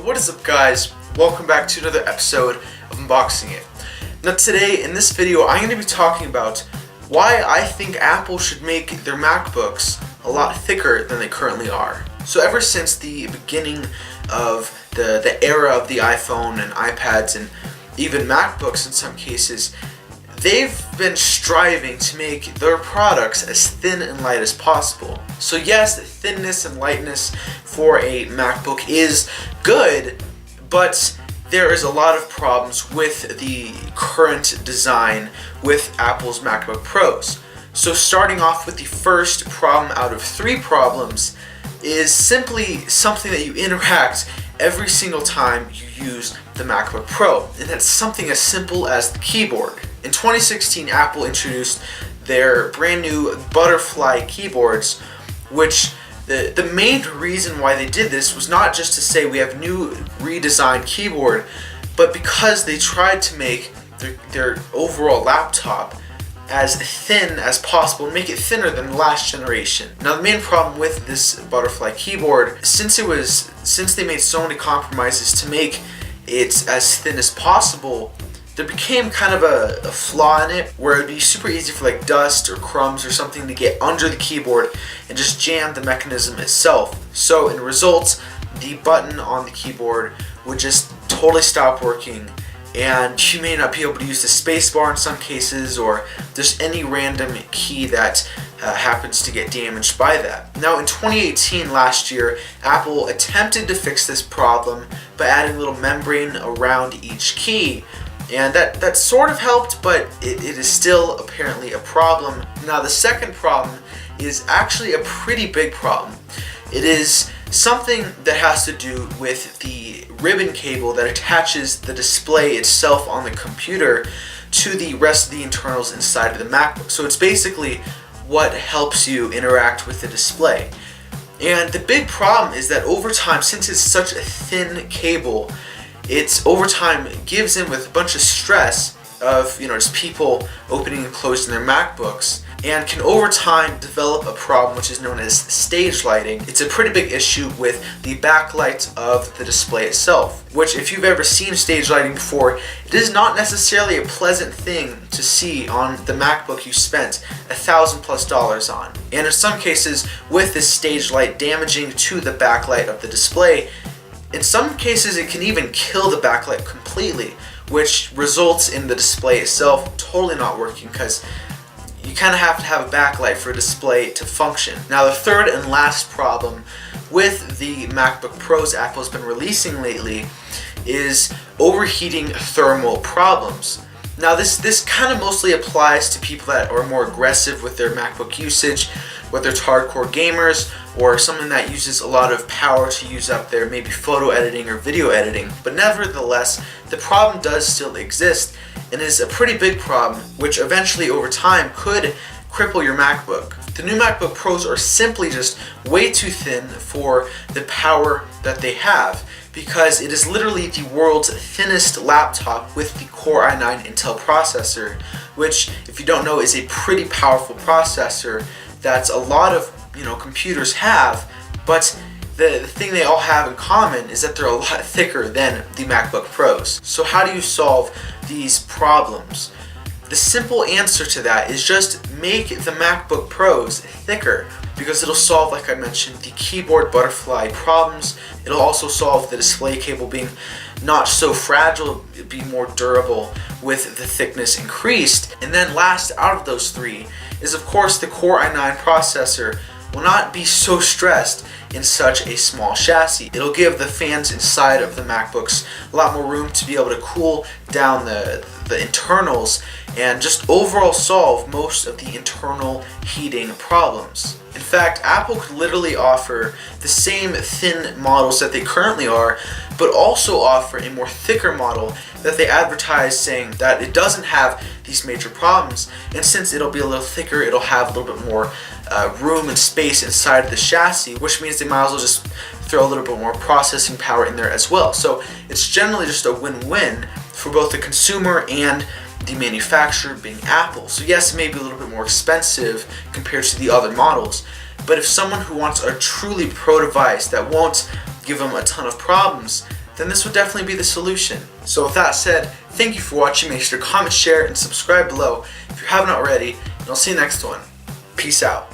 What is up, guys? Welcome back to another episode of Unboxing It. Now today, in this video, I'm going to be talking about why I think Apple should make their MacBooks a lot thicker than they currently are. So ever since the beginning of the era of the iPhone and iPads and even MacBooks in some cases, they've been striving to make their products as thin and light as possible. So yes, thinness and lightness for a MacBook is good, but there is a lot of problems with the current design with Apple's MacBook Pros. So starting off with the first problem out of 3 problems is simply something that you interact every single time you use the MacBook Pro, and that's something as simple as the keyboard. In 2016, Apple introduced their brand new butterfly keyboards, which the main reason why they did this was not just to say we have new redesigned keyboard, but because they tried to make their overall laptop as thin as possible and make it thinner than the last generation. Now the main problem with this butterfly keyboard, since they made so many compromises to make it as thin as possible, there became kind of a flaw in it where it would be super easy for like dust or crumbs or something to get under the keyboard and just jam the mechanism itself. So in result, the button on the keyboard would just totally stop working, and you may not be able to use the spacebar in some cases, or there's any random key that happens to get damaged by that. Now in 2018, last year, Apple attempted to fix this problem by adding a little membrane around each key, and that sort of helped, but it is still apparently a problem. Now the second problem is actually a pretty big problem. It is something that has to do with the ribbon cable that attaches the display itself on the computer to the rest of the internals inside of the MacBook. So it's basically what helps you interact with the display. And the big problem is that over time, since it's such a thin cable, it's over time gives in with a bunch of stress of just people opening and closing their MacBooks, and can over time develop a problem which is known as stage lighting. It's a pretty big issue with the backlight of the display itself, which if you've ever seen stage lighting before, it is not necessarily a pleasant thing to see on the MacBook you spent $1,000+ on. And in some cases, with this stage light damaging to the backlight of the display, in some cases it can even kill the backlight completely, which results in the display itself totally not working, because you kind of have to have a backlight for a display to function. Now the third and last problem with the MacBook Pros Apple's been releasing lately is overheating thermal problems. Now this kind of mostly applies to people that are more aggressive with their MacBook usage, whether it's hardcore gamers or someone that uses a lot of power to use up their maybe photo editing or video editing. But nevertheless, the problem does still exist and is a pretty big problem, which eventually over time could cripple your MacBook. The new MacBook Pros are simply just way too thin for the power that they have, because it is literally the world's thinnest laptop with the Core i9 Intel processor, which, if you don't know, is a pretty powerful processor that a lot of computers have, but the thing they all have in common is that they're a lot thicker than the MacBook Pros. So how do you solve these problems? The simple answer to that is just make the MacBook Pros thicker, because it'll solve, like I mentioned, the keyboard butterfly problems. It'll also solve the display cable being not so fragile, it'll be more durable with the thickness increased. And then last out of those 3 is of course the Core i9 processor will not be so stressed in such a small chassis. It'll give the fans inside of the MacBooks a lot more room to be able to cool down the internals and just overall solve most of the internal heating problems. In fact, Apple could literally offer the same thin models that they currently are, but also offer a more thicker model that they advertise, saying that it doesn't have these major problems, and since it'll be a little thicker, it'll have a little bit more room and space inside of the chassis, which means they might as well just throw a little bit more processing power in there as well. So it's generally just a win-win for both the consumer and the manufacturer, being Apple. So yes, it may be a little bit more expensive compared to the other models, but if someone who wants a truly pro device that won't give them a ton of problems, then this would definitely be the solution. So with that said, thank you for watching. Make sure to comment, share, and subscribe below if you haven't already, and I'll see you next one. Peace out.